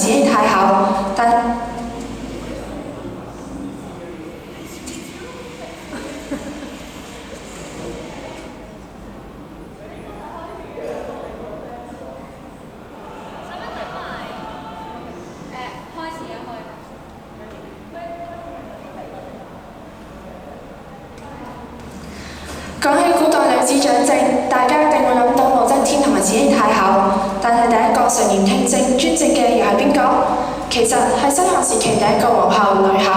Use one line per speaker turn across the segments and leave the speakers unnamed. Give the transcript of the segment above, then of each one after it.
自己太厚，但講起古代女子長症，大家一定會諗到武則天同埋慈禧太后，但係第一個垂簾聽政專政嘅又係邊個？其實係西漢時期第一個皇后呂后。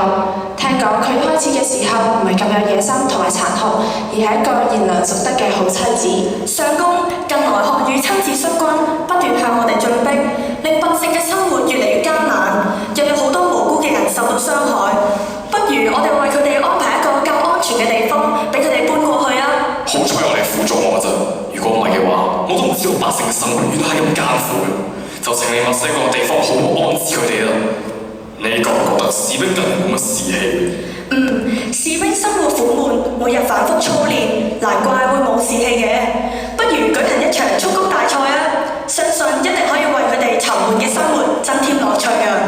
聽講佢開始嘅時候唔係咁有野心同埋殘酷，而係一個賢良淑德嘅好妻子。
相公近來學與親自率軍，不斷向我哋進逼，令百姓嘅生活越嚟越艱難，又有好多無辜嘅人受到傷害。不如我哋為佢哋安排一個較安全嘅地方，俾佢哋搬過去啊！
好彩有你輔助我咋，如果唔係嘅話，我都唔知道百姓嘅生活原來係咁艱苦嘅。就請你物色個地方好好安置佢哋啦。你覺唔覺得士兵近年冇乜士氣？
士兵生活苦悶，每日反覆操練，難怪會冇士氣嘅。不如舉行一場蹴鞠大賽啊！相信一定可以為佢哋沉悶嘅生活增添樂趣啊！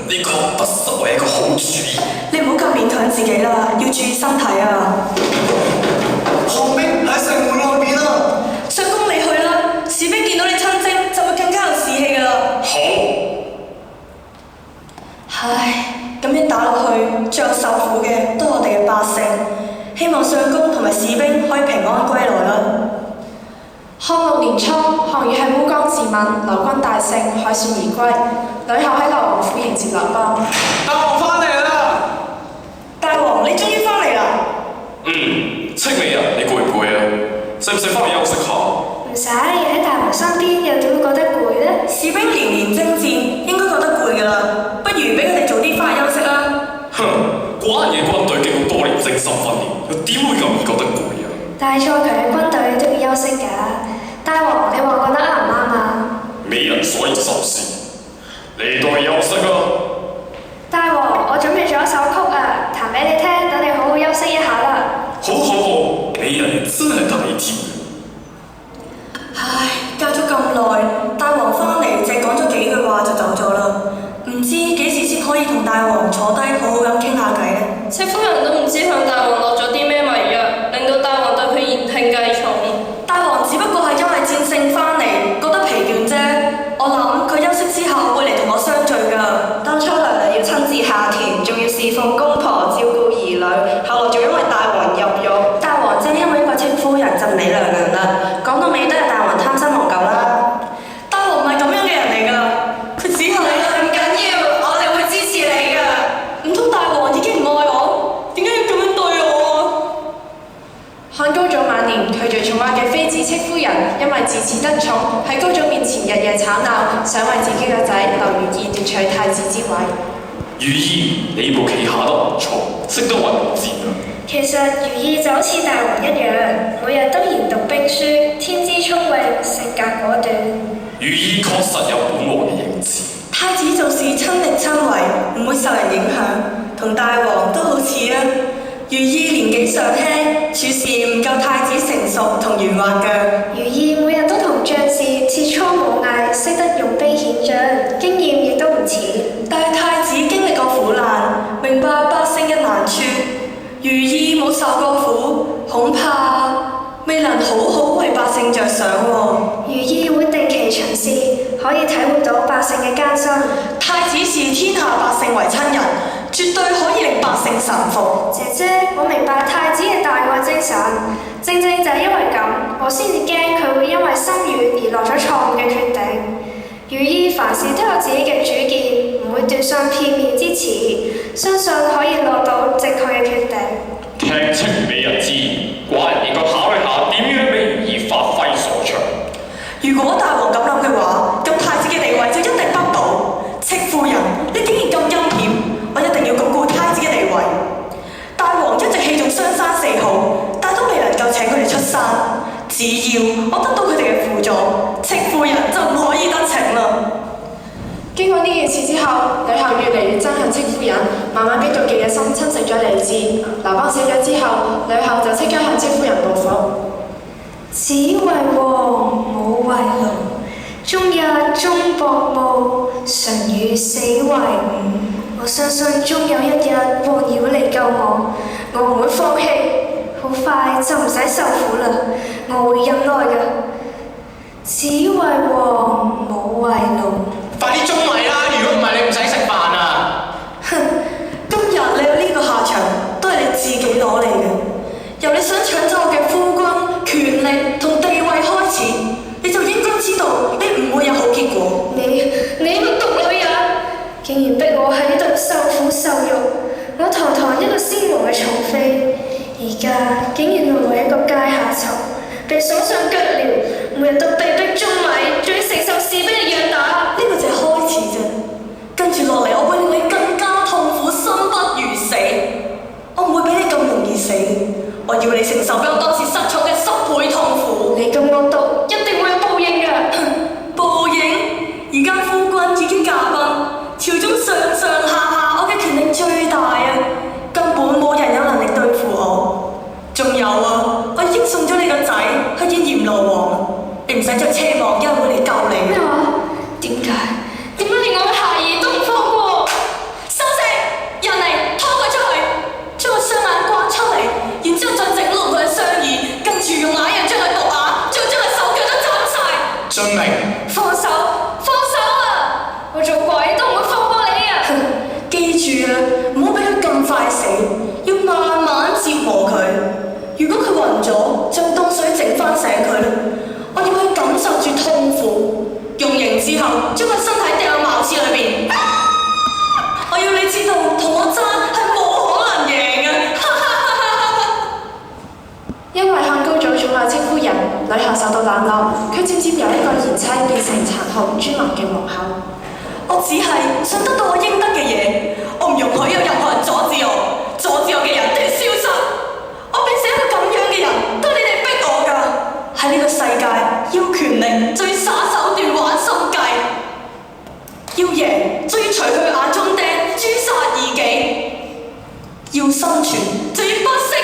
呢個不失為一個好主意。
你唔好咁勉強自己啦，要注意身體啊！
寒兵喺城門外面啊！
相公你去啦，士兵見到你親征就會更加有士氣噶啦。
好。
唉，咁樣打落去，最後受苦嘅都係我哋嘅百姓。希望相公同埋士兵可以平安歸來啦。
漢6年初，項羽喺烏江自刎，劉軍大勝，凱旋而歸。呂后喺劉王府迎接劉邦。
大王翻嚟啦！
大王，你終於翻嚟啦！
青美人，你攰唔攰啊？使唔使翻去休息下？
唔使，喺大王身邊又點會覺得攰呢？
士兵連年征戰，應該覺得攰㗎啦。不如俾佢哋早啲翻去休息啦。
哼，關嘢軍隊經過多年精心訓練，又點會咁易覺得攰啊？
但係再強嘅軍隊都要休息㗎。大王，你話覺得啱唔啱啊？
美人所以就是你都去休息啊！
大王，我準備咗一首曲啊，彈俾你聽，等你好好休息一下啦。
好，美人真係體貼。
唉，隔咗咁耐，大王翻嚟淨係講咗幾句話就走咗啦。唔知幾時先可以同大王坐低好好咁傾下偈呢？
戚夫人都唔知向大王落咗啲咩迷藥，令到大王對佢言聽計從。
大王只不過係因為戰勝翻嚟，覺得疲倦啫。我諗佢休息之後會嚟同我相聚㗎。
當初娘娘要親自下田，仲要侍奉公婆、照顧兒女，後來仲因為大王入獄，大王正因為一個戚夫人就唔理娘娘啦。講到尾都係大王貪新忘舊啦。
大王唔係咁樣嘅人嚟㗎，佢只係唔緊要，我哋會支持你㗎。唔通大王已經唔愛我？點解要咁樣對我啊？
漢高祖晚年，拒絕寵愛嘅妃子戚夫人，因為自恃得寵，喺高祖面前日夜吵鬧，想為自己嘅仔劉如意奪取太子之位。
如意，你部棋下得唔錯，識得運戰啊！
其實如意就好似大王一樣，每日都研讀兵書，天資聰穎，性格果斷。
如意確實有本王嘅影子。
太子做事親力親為，唔會受人影響，同大王都好似啊。如意年紀尚輕，處事唔夠太子成熟同圓滑嘅。
如意每日都同將士切磋武藝，識得用兵遣將，經驗亦都唔淺。
但係太子經歷過苦難，明白百姓嘅難處。如意冇受過苦，恐怕未能好好為百姓着想喎。
如意會定期巡視，可以體會到百姓嘅艱辛。
太子視天下百姓為親人，絕對可以令百姓臣服。
姐姐，我明白太子嘅大愛精神，正正就係因為咁，我先至驚佢會因為心軟而落咗錯誤嘅決定。如意凡事都有自己嘅主見，唔會斷信片面之詞，相信可以落到正確嘅決定。
聽清美人之言，寡人應該考慮下點樣俾如意發揮所長。
如果大王咁諗嘅話，咁太子嘅地位就一定不保。戚夫人，你竟然咁陰險，我一定要鞏固太子嘅地位。大王一直器重雙山四號，但都未能夠請佢哋出山。只要我得到佢哋嘅輔助，戚夫人就唔可以得逞啦。
經過呢件事之後，呂后越嚟越憎恨戚夫人，慢慢俾妒忌嘅心侵蝕咗理智。劉邦死咗之後，呂后就即刻向戚夫人報復。
子為王，母為奴，終日終薄暮，常與死為伍。我相信終有一日王兒會嚟救我，我唔會放棄，好快就唔使受苦啦，我會忍耐嘅。子為王，母為奴。
快啲中米啦！如果唔係，你唔使食飯啊！
哼，今日你有呢個下場，都係你自己攞嚟嘅。由你想搶走我嘅夫君、權力同地位開始，你就應該知道你唔會有好結果。
你個毒女人，竟然逼我喺度受苦受辱！我堂堂一個先王嘅寵妃，而家竟然淪為一個階下囚，被鎖上腳鐐，每日都被逼舂米，仲要承受士兵嘅虐打。
呢個就係開始啫，跟住落嚟我會令你更加痛苦，生不如死。我唔會俾你咁容易死，我要你承受比我當時失寵嘅10倍痛苦。
你咁惡毒，一定會有報應嘅。
報應？而家夫君已經駕崩，朝中上上下下，我嘅權力最大啊，根本冇人有能力對付我。仲有啊，我已經送咗你個仔去見閻羅王，你唔使再奢望有人會嚟救你。
咩話？點解連我嘅孩兒都唔放過？
收聲！人嚟，拖佢出去，將佢雙眼刮出嚟，然之後再整落佢嘅雙耳，跟住用牙藥將佢毒啞，再將佢手腳都斬晒。
遵命。
放手啊！我做鬼都唔會放過你啊！
記住啊，唔好俾佢咁快死，要慢慢折磨佢。如果佢暈咗，就當水整翻醒佢啦。我要佢感受住痛苦，用刑之後將佢身體掉入茅廁裏邊。我要你知道，同我爭係冇可能贏嘅。
因為漢高祖寵愛戚夫人，呂后受到冷落，佢漸漸由一個賢妻變成殘酷專橫嘅皇后。
我只係想得到我應得嘅嘢，我唔容許有任何人阻止我，阻止我嘅人都要消失。我變成一個咁樣嘅人，都係你哋逼我㗎。喺呢個世界，要權力就要耍手段玩心計，要贏就要除去眼中釘，誅殺異己，要生存就要不惜